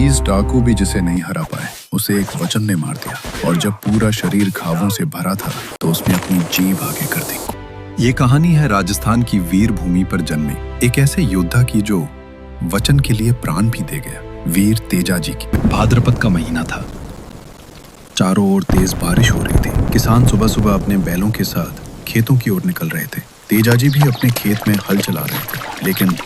20 डाकू भी जिसे नहीं हरा पाए, उसे एक वचन ने मार दिया, और जब पूरा शरीर घावों से भरा था तो उसने अपनी जीभ आगे कर दी। ये कहानी है राजस्थान की वीर भूमि पर जन्मे एक ऐसे योद्धा की जो वचन के लिए प्राण भी दे गया। वीर तेजाजी की। भाद्रपद का महीना था। चारों ओर तेज बारिश हो रही थी। किसान सुबह सुबह अपने बैलों के साथ खेतों की ओर निकल रहे थे। तेजाजी भी अपने खेत में हल चला रहे थे, लेकिन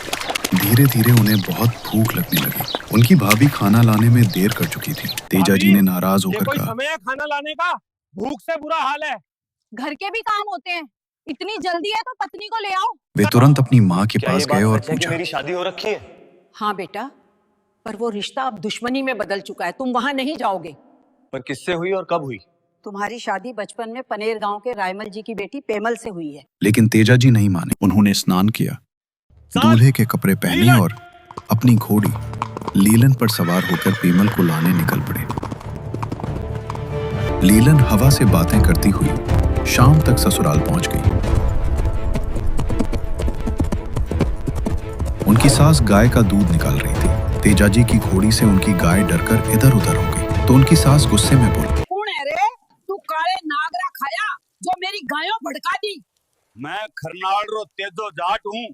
धीरे धीरे उन्हें बहुत भूख लगने लगी। उनकी भाभी खाना लाने में देर कर चुकी थी। तेजाजी ने नाराज होकर कहा, समय है खाना लाने का, भूख से बुरा हाल है। घर के भी काम होते हैं, इतनी जल्दी है तो पत्नी को ले आओ। वे तुरंत अपनी माँ के पास गए और पूछा, मेरी शादी हो रखी है? हाँ बेटा, पर वो रिश्ता अब दुश्मनी में बदल चुका है, तुम वहाँ नहीं जाओगे। पर किससे हुई और कब हुई? तुम्हारी शादी बचपन में पनेर गांव के रायमल जी की बेटी पेमल से हुई है। लेकिन तेजाजी नहीं माने। उन्होंने स्नान किया, दूल्हे के कपड़े पहने और अपनी घोड़ी लीलन पर सवार होकर पेमल को लाने निकल पड़े। लीलन हवा से बातें करती हुई शाम तक ससुराल पहुंच गई। उनकी सास गाय का दूध निकाल रही थी। तेजाजी की घोड़ी से उनकी गाय डरकर इधर उधर हो गई, तो उनकी सास गुस्से में बोली, कौन है रे? तू काले नागरा खाया जो मेरी गायों भड़का दी? मैं खरनाल तेजो जाट हूँ।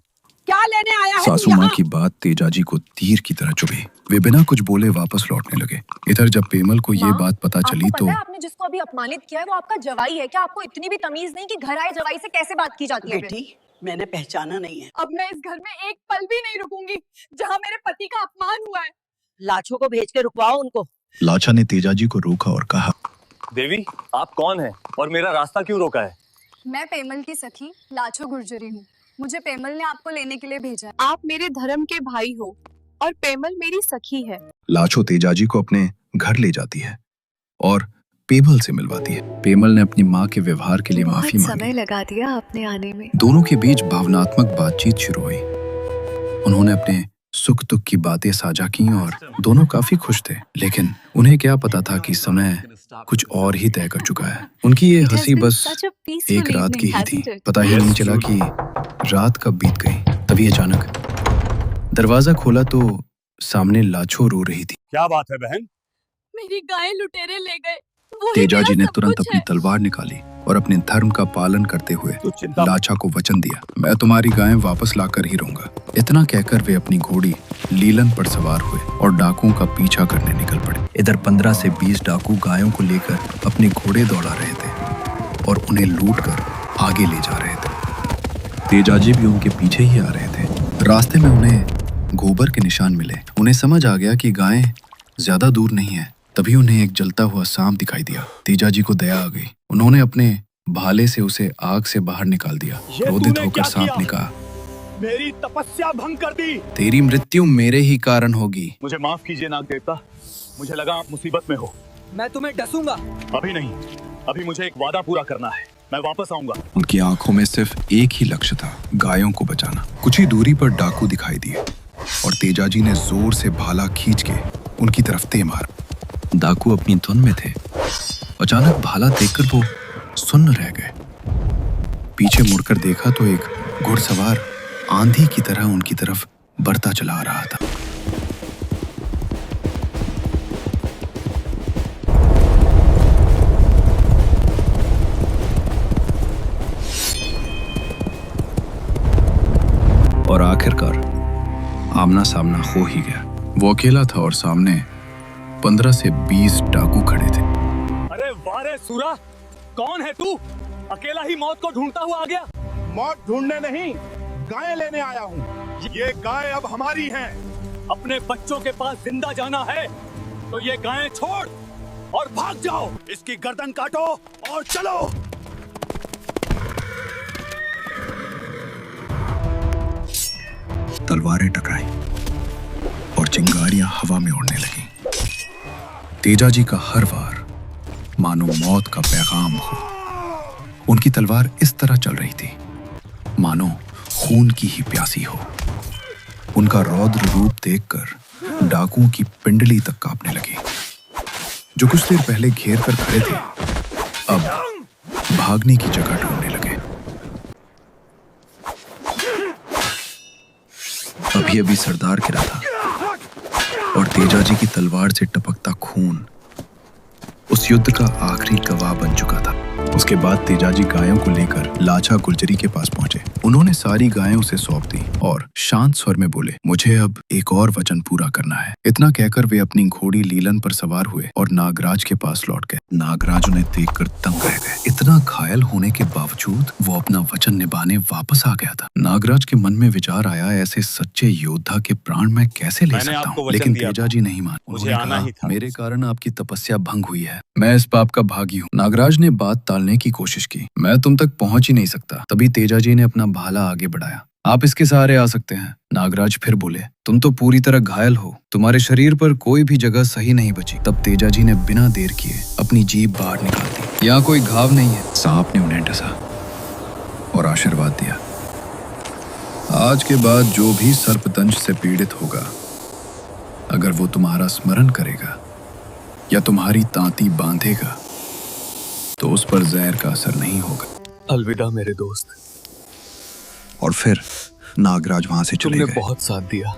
क्या लेने आया है? सासू माँ की बात तेजाजी को तीर की तरह चुभी। वे बिना कुछ बोले वापस लौटने लगे। इधर जब पेमल को ये बात पता चली तो आपने जिसको अभी अपमानित किया है वो आपका जवाई है। क्या आपको इतनी भी तमीज नहीं कि घर आए जवाई से कैसे बात की जाती है? बेटी, मैंने पहचाना नहीं है। अब मैं इस घर में एक पल भी नहीं रुकूंगी जहाँ मेरे पति का अपमान हुआ है। लाछो को भेज के रुकवाओ उनको। लाछा ने तेजाजी को रोका और कहा, देवी, आप कौन हैं और मेरा रास्ता क्यों रोका है? मैं पेमल की सखी लाछो गुर्जरी हूँ। मुझे पेमल ने आपको लेने के लिए भेजा है। आप मेरे धर्म के भाई हो और पेमल मेरी सखी है। लाछो तेजाजी को अपने घर ले जाती है और पेमल से मिलवाती है। पेमल ने अपनी माँ के व्यवहार के लिए माफी मांगी। समय लगा दिया आपने आने में। दोनों के बीच भावनात्मक बातचीत शुरू हुई। उन्होंने अपने सुख दुख की बातें साझा की और दोनों काफी खुश थे, लेकिन उन्हें क्या पता था कि समय कुछ और ही तय कर चुका है। उनकी ये हंसी बस एक रात की ही थी। पता ही नहीं चला कि रात कब बीत गई। तभी अचानक दरवाजा खोला तो सामने लाछो रो रही थी। क्या बात है बहन? मेरी गाय लुटेरे ले गए। तेजाजी ने तुरंत अपनी तलवार निकाली और अपने धर्म का पालन करते हुए लाछा को वचन दिया, मैं तुम्हारी गायें वापस लाकर ही रहूंगा। इतना कहकर वे अपनी घोड़ी लीलन पर सवार हुए और डाकुओं का पीछा करने निकल पड़े। इधर 15 से 20 डाकू गायों को लेकर अपने घोड़े दौड़ा रहे थे और उन्हें लूटकर आगे ले जा रहे थे। तेजाजी भी उनके पीछे ही आ रहे थे। रास्ते में उन्हें गोबर के निशान मिले। उन्हें समझ आ गया कि गायें ज्यादा दूर नहीं है। तभी उन्हें एक जलता हुआ सांप दिखाई दिया। तेजाजी को दया आ गई। उन्होंने अपने भाले से उसे आग से बाहर निकाल दिया। क्रोधित होकर सांप ने कहा, मेरी तपस्या भंग कर दी। तेरी मृत्यु मेरे ही कारण होगी। मुझे माफ कीजिए नाग देवता, मुझे लगा आप मुसीबत में हो। मैं तुम्हें डसूंगा। अभी नहीं, अभी मुझे एक वादा पूरा करना है। मैं वापस आऊंगा। उनकी आंखों में सिर्फ एक ही लक्ष्य था, गायों को बचाना। कुछ ही दूरी पर डाकू दिखाई दिए और तेजाजी ने जोर से भाला खींच के उनकी तरफ दे मारा। डाकू अपनी धुन में थे। अचानक भाला देखकर वो सुन्न रह गए। पीछे मुड़कर देखा तो एक घुड़सवार आंधी की तरह उनकी तरफ बढ़ता चला आ रहा था। और आखिरकार आमना सामना हो ही गया। वो अकेला था और सामने 15 से 20 डाकू खड़े थे। अरे वारे सूरा, कौन है तू? अकेला ही मौत को ढूंढता हुआ आ गया। मौत ढूंढने नहीं, गाय लेने आया हूँ। ये गाय अब हमारी हैं। अपने बच्चों के पास जिंदा जाना है तो ये गायें छोड़ और भाग जाओ। इसकी गर्दन काटो और चलो। तलवारें टकराई और चिंगारियां हवा में उड़ने लगी। तेजाजी का हर वार मानो मौत का पैगाम हो। उनकी तलवार इस तरह चल रही थी मानो खून की ही प्यासी हो। उनका रौद्र रूप देखकर डाकुओं की पिंडली तक कांपने लगी। जो कुछ देर पहले घेर कर खड़े थे अब भागने की जगह ढूंढने लगे। अभी अभी सरदार गिरा था और तेजाजी की तलवार से टपकता खून उस युद्ध का आखिरी गवाह बन चुका था। उसके बाद तेजाजी गायों को लेकर लाछा गुर्जरी के पास पहुंचे। उन्होंने सारी गायें उसे सौंप दी और शांत स्वर में बोले, मुझे अब एक और वचन पूरा करना है। इतना कहकर वे अपनी घोड़ी लीलन पर सवार हुए और नागराज के पास लौट गए। नागराज उन्हें देखकर दंग रह गए। इतना घायल होने के बावजूद वो अपना वचन निभाने वापस आ गया था। नागराज के मन में विचार आया, ऐसे सच्चे योद्धा के प्राण मैं कैसे ले सकता हूँ? लेकिन तेजाजी नहीं मान। मुझे आना ही था। मेरे कारण आपकी तपस्या भंग हुई है, मैं इस पाप का भागी हूँ। नागराज ने बात टालने की कोशिश की, मैं तुम तक पहुंच ही नहीं सकता। तभी तेजाजी ने अपना भाला आगे बढ़ाया, आप इसके सहारे आ सकते हैं। नागराज फिर बोले, तुम तो पूरी तरह घायल हो, तुम्हारे शरीर पर कोई भी जगह सही नहीं बची। तब तेजाजी ने बिना देर किए अपनी जीभ बाहर निकाल दी। यहाँ कोई घाव नहीं है। सांप ने उन्हें डसा और आशीर्वाद दिया, आज के बाद जो भी सर्पदंश से पीड़ित होगा, अगर वो तुम्हारा स्मरण करेगा या तुम्हारी तांती बांधेगा तो उस पर जहर का असर नहीं होगा। अलविदा मेरे दोस्त। और फिर नागराज वहां से चले तुमने गए। बहुत साथ दिया।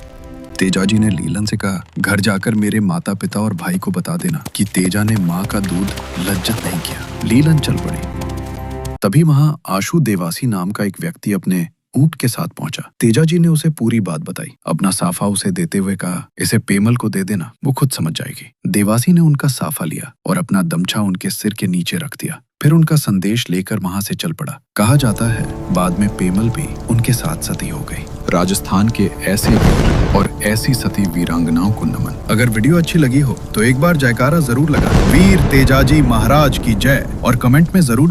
तेजाजी ने लीलन से कहा, घर जाकर मेरे माता पिता और भाई को बता देना कि तेजा ने माँ का दूध लज्जत नहीं किया। लीलन चल पड़ी। तभी वहां आशु देवासी नाम का एक व्यक्ति अपने ऊंट के साथ पहुंचा। तेजाजी ने उसे पूरी बात बताई। अपना साफा उसे देते हुए कहा, इसे पेमल को दे देना, वो खुद समझ जाएगी। देवासी ने उनका साफा लिया और अपना दमछा उनके सिर के नीचे रख दिया। फिर उनका संदेश लेकर वहां से चल पड़ा। कहा जाता है बाद में पेमल भी उनके साथ सती हो गई। राजस्थान के ऐसे वीर और ऐसी सती वीरांगनाओं को नमन। अगर वीडियो अच्छी लगी हो तो एक बार जयकारा जरूर लगा। वीर तेजाजी महाराज की जय और कमेंट में जरूर